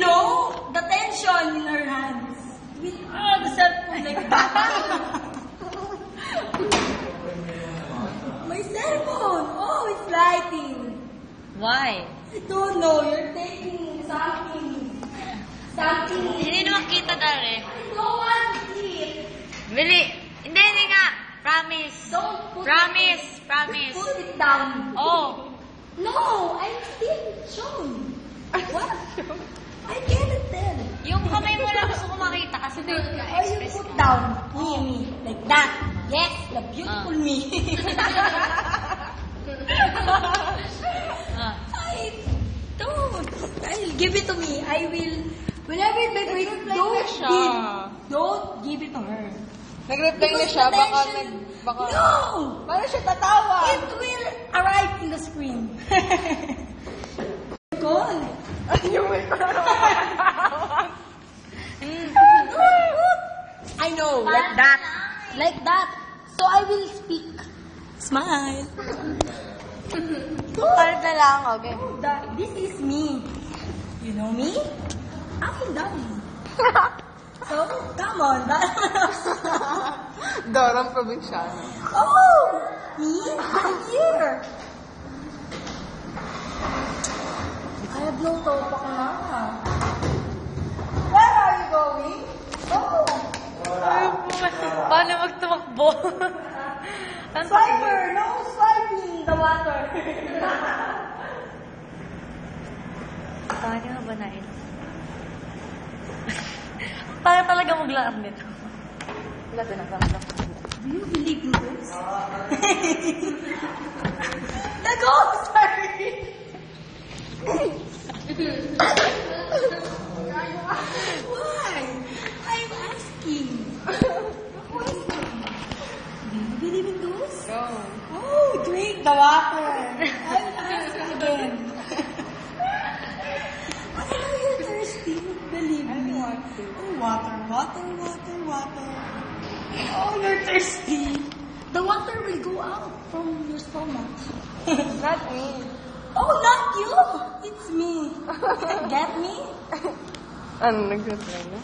know the tension in her hands. With the cell phone like that. My cell phone! Oh, it's lighting. Why? I don't know. You're taking something. Something. Hindi naman kita dali. I don't want to see it. Bili. Hindi nga. Promise. Don't put Promise. it. Promise. Put it down. Oh. No, I'm still shown. What? I cannot tell. Yung kamay mo lang gusto ko makita kasi may Oh, you express put down me. Like that. Yes, the beautiful me. I don't. I'll give it to me. I will. Whenever don't give it to her. Nag-reply na siya, baka... No! Paano siya tatawa? It will arrive in the screen. Gone. Yung may I know, like that. Like that. So I will speak. Smile. Paano na lang, okay? This is me. You know me? I'm done. So, come on. Dorang probinsyano. Oh! Me? I'm here. I have no topak na. Where are you going? Oh! Paano magtumakbo? Swiper! No swiping in the water. Paano nga ba na ito? Paano talaga maglakad nito? Wala pinakaramdam. Do you believe in ghosts? The ghost! Sorry! Why? I'm asking. What is it? Do you believe in ghosts? Go. Oh, drink the water. I'm asking again. Why are you thirsty? Believe me. Oh, water. Oh, you're thirsty. The water will go out from your stomach. Not me. Oh, not you. It's me. Get me? Ano, nag-reply na?